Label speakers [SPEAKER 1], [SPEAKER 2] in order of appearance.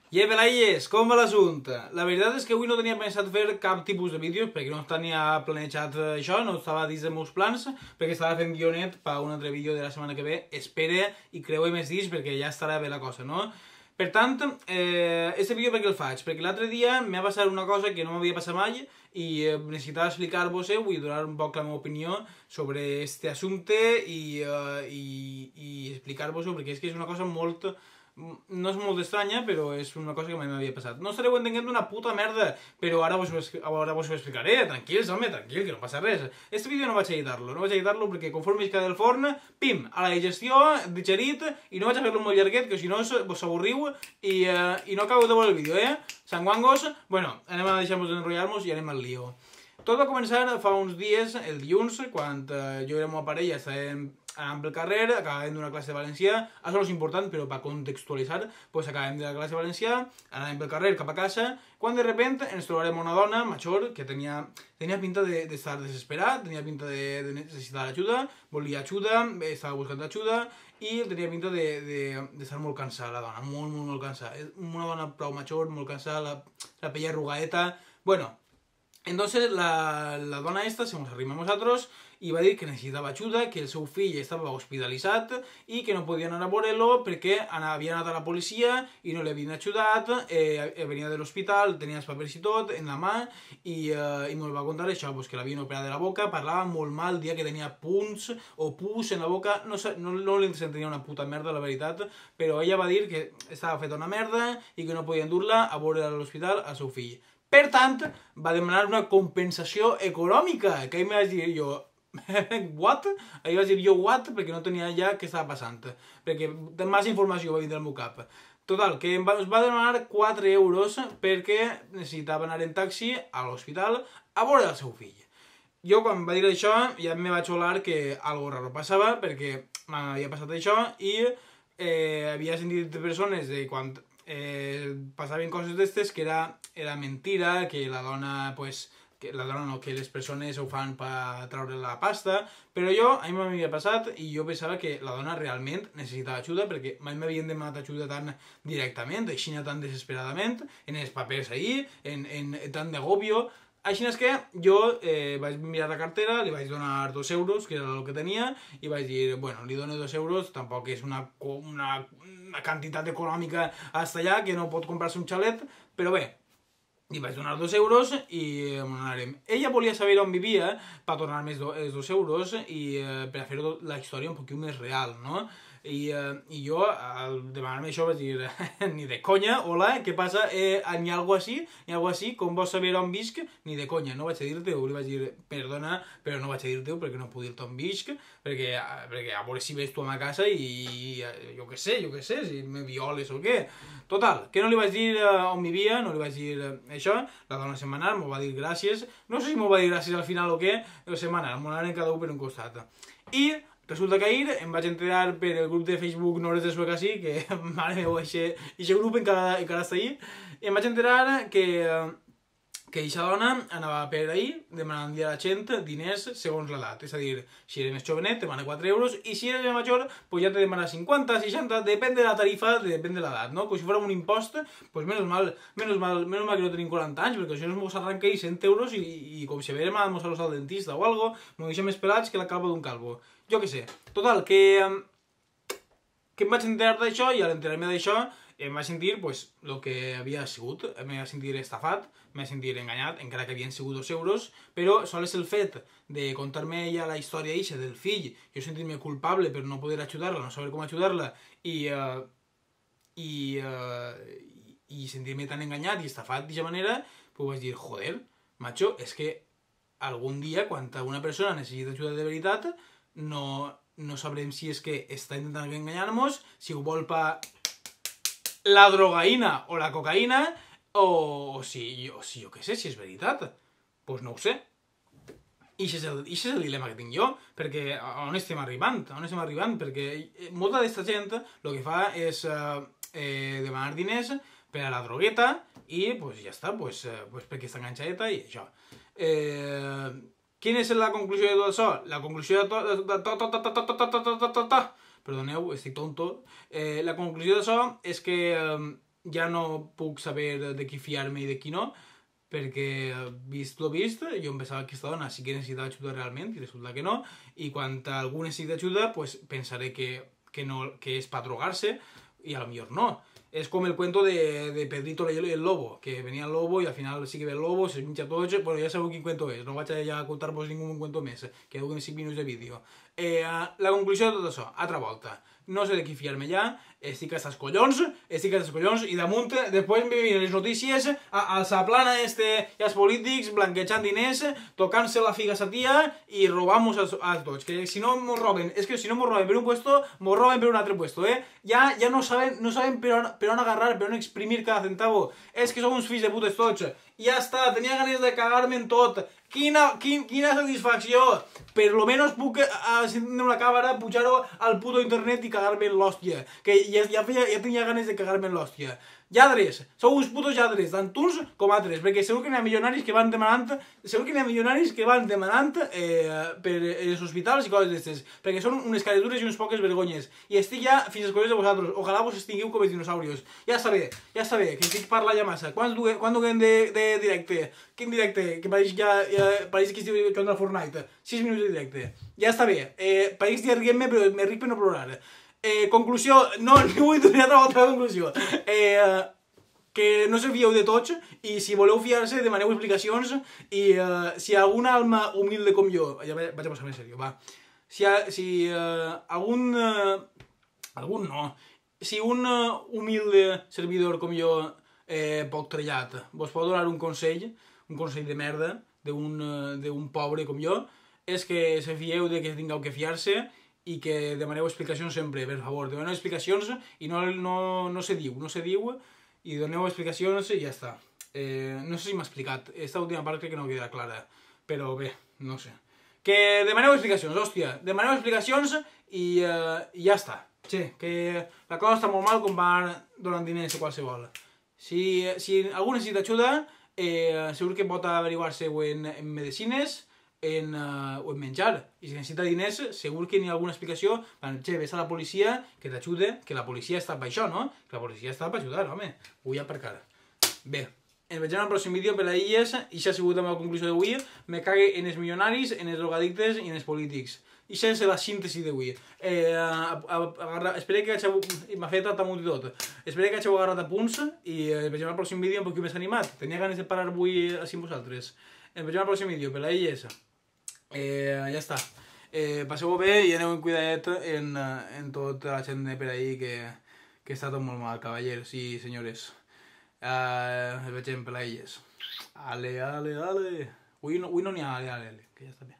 [SPEAKER 1] I Belaies, com va l'assumpte? La veritat és que avui no tenia pensat fer cap tipus de vídeos perquè no tenia planejat això, no estava dins dels meus plans perquè estava fent guionet per un altre vídeo de la setmana que ve. Espere i creu més dins perquè ja estarà bé la cosa, no? Per tant, este vídeo per què el faig? Perquè l'altre dia m'ha passat una cosa que no m'havia passat mai i necessitava explicar-vos, vull donar un poc la meva opinió sobre este assumpte i explicar-vos-ho perquè és que és una cosa molt... No és molt estranya, però és una cosa que mai m'havia passat. No estareu entenent una puta merda, però ara vos ho explicaré. Tranquils, home, tranquil, que no passa res. Este vídeo no vaig editar-lo perquè conforme es queda el forn, pim, a la digestió, digerit, i no vaig a fer-lo molt llarguet, que si no vos avorriu i no acabeu de veure el vídeo, Sanguangos, bueno, anem a deixar-vos d'enrotllar-nos i anem al lío. Tot va començar fa uns dies, el dilluns, quan jo i la meva parella estàvem anant pel carrer, acabàvem d'una classe de valencià, això no és important, però per contextualitzar, doncs acabàvem de la classe de valencià, anàvem pel carrer cap a casa, quan de repente ens trobarem una dona major que tenia pinta d'estar desesperat, tenia pinta de necessitar ajuda, volia ajuda, estava buscant ajuda, i tenia pinta d'estar molt cansada, la dona, molt cansada. Una dona prou major, molt cansada, la pell arrugadeta, bueno. Entonces la dona esta se nos arrima a nosaltres i va dir que necessitava ajuda, que el seu fill estava hospitalitzat i que no podia anar a veure-lo perquè havia anat a la policia i no l'havien ajudat, venia de l'hospital, tenia els papers i tot en la mà i ens va contar això, que l'havien operat de la boca, parlava molt mal, dia que tenia punts o pus en la boca, no li entenia una puta merda la veritat, però ella va dir que estava feta una merda i que no podien dur-la a veure a l'hospital al seu fill. Per tant, va demanar una compensació econòmica, que ahir me vaig dir jo, what? Ahir vaig dir jo, what? Perquè no tenia ja què estava passant, perquè massa informació va vindre al meu cap. Total, que ens va demanar 4 euros perquè necessitava anar en taxi a l'hospital a veure el seu fill. Jo quan va dir això ja me vaig olar que algo raro passava perquè m'havia passat això i havia sentit de persones de quan... passaven coses d'estes que era mentira, que la dona, pues, que les persones ho fan per treure la pasta, però a mi m'havia passat i jo pensava que la dona realment necessitava ajuda perquè mai m'havien demanat ajuda tan directament, així tan desesperadament, en els papers ahir, en tant d'agobio. Així és que jo vaig mirar la cartera, li vaig donar 2 euros, que era el que tenia, i vaig dir, bueno, li dono 2 euros, tampoc és una quantitat econòmica hasta allà, que no pot comprar-se un xalet, però bé, li vaig donar 2 euros i anarem. Ella volia saber on vivia per tornar-me els 2 euros i per fer la història un poquet més real, no? I jo, al demanar-me això, vaig dir, ni de conya, hola, què passa? N'hi ha algo així? N'hi ha algo així? Com vols saber on visc? Ni de conya, no vaig a dir-te-ho. Li vaig dir, perdona, però no vaig a dir-te-ho perquè no puc dir-te on visc, perquè a veure si ves tu a ma casa i jo què sé, si me violes o què. Total, que no li vaig dir on vivia, no li vaig dir això, la dona se'n va anar, m'ho va dir gràcies, no sé si m'ho va dir gràcies al final o què, però se'n va anar, m'ho anaren cada un per un costat. I resulta que ahir em vaig enterar per el grup de Facebook Nores de Sueca sí, que mare meva, aquest grup encara està ahir, em vaig enterar que aquesta dona anava per ahir demanant a la gent diners segons l'edat. És a dir, si eres més jovenet te demana 4 euros i si eres més major pues ja te demana 50, 60, depèn de la tarifa, depèn de l'edat, no? Com si fos un impost, pues menos mal que no tenim 40 anys, perquè això ens arranca 100 euros i com si haguérem anat al dentista o algo, ens deixem més pelats que la calva d'un calvo. Jo què sé. Total, que em vaig enterar d'això i al enterar-me d'això em vaig sentir el que havia sigut. Em vaig sentir estafat, em vaig sentir enganyat, encara que havien sigut 2 euros, però sols el fet de contar-me ella la història eixa del fill, jo sentir-me culpable per no poder ajudar-la, no saber com ajudar-la i sentir-me tan enganyat i estafat d'aquesta manera, pues vaig dir, joder, macho, és que algun dia quan una persona necessita ajuda de veritat no sabrem si és que està intentant enganyar-nos, si ho vol per la drogaïna o la cocaïna, o si jo què sé, si és veritat. Doncs no ho sé. I això és el dilema que tinc jo, perquè on estem arribant? Perquè molta d'aquesta gent el que fa és demanar diners per a la drogueta i ja està, perquè està enganxadeta i això. Quina és la conclusió de tot això? La conclusió de... Perdoneu, estic tonto. La conclusió d'això és que ja no puc saber de qui fiar-me i de qui no, perquè vist lo vist, jo em pensava que aquesta dona sí que necessitava ajuda realment, i resulta que no, i quan algú necessita ajuda, pues pensaré que no, que és per drogar-se, y a lo mejor no. Es como el cuento de Pedrito el Lobo, que venía el lobo y al final sí que ve el lobo, se pincha todo. Bueno, ja sabeu quin cuento és, no vaig a contar-vos ningú cuento més, que duguem 5 minuts de vídeo. La conclusió de tot això, altra volta. No sé de qui fiar-me ja, estic hasta els collons, i damunt, després me vienen les notícies, als aplana i els polítics, blanquejant diners, tocant-se la figa a sa tia i robant-nos a tots. Que si no mos roben, és que si no mos roben per un puesto, mos roben per un altre puesto, Ja no saben per on agarrar, per on exprimir cada centavo. És que som uns fills de putes tots. Ja està, tenia ganes de cagar-me en tot. Quina satisfacció! Per lo menos puc encendre una càmera, pujar-ho al puto internet i cagar-me en l'hòstia. Que ja tenia ganes de cagar-me en l'hòstia. Lladres, sou uns putos lladres, tant uns com altres, perquè segur que n'hi ha milionaris que van demanant per els hospitals i coses d'estes, perquè són unes caretures i unes poques vergonyes, i estic ja fins als collons de vosaltres, ojalà vos estingueu com els dinosaurios. Ja està bé, que estic parlant ja massa. Quan duguem de directe? Quin directe? Que pareix que estic jugant al Fortnite. 6 minuts de directe. Ja està bé, pareix que riguem-me, però me ric per no plorar. Conclusió, no vull donar altra conclusió. Que no se fieu de tots, i si voleu fiar-se demaneu explicacions, i si alguna alma humilde com jo, ja vaig a posar-me en sèrio, va, si un humilde servidor com jo, poc trellat, vos pot donar un consell de merda d'un pobre com jo, és que se fieu de que tingueu que fiar-se i que demaneu explicacions sempre, per favor, demaneu explicacions i no se diu, i doneu explicacions i ja està. No sé si m'ha explicat, esta última part crec que no queda clara, però bé, no sé. Que demaneu explicacions, hòstia, demaneu explicacions i ja està. Che, que la cosa està molt mal com van donant diners a qualsevol. Si algú necessita ajuda, segur que pot averiguar-se en medicines, o en menjar, i si necessita diners segur que n'hi ha alguna explicació. Che, ves a la policia que t'ajude, que la policia està per això, no? Que la policia està per ajudar, home, vull aparcar. Bé, ens veiem al pròxim vídeo per a illes, i això ha sigut la meva conclusió d'avui. Me cague en els milionaris, en els drogadictes i en els polítics. I això és la síntesi d'avui. Espero que m'ha fet tartamut i tot. Espero que hàgiu agarrat apunts i ens veiem al pròxim vídeo un poc més animat. Tenia ganes de parar avui així amb vosaltres. Ens veiem al pròxim vídeo per a illes. Ja està. Passeu-ho bé i aneu en cuidadet en tota la gent per ahí que està tot molt mal, cavallers i senyores. Ens veiem per a illes. Ale. Avui no n'hi ha ale, que ja està bé.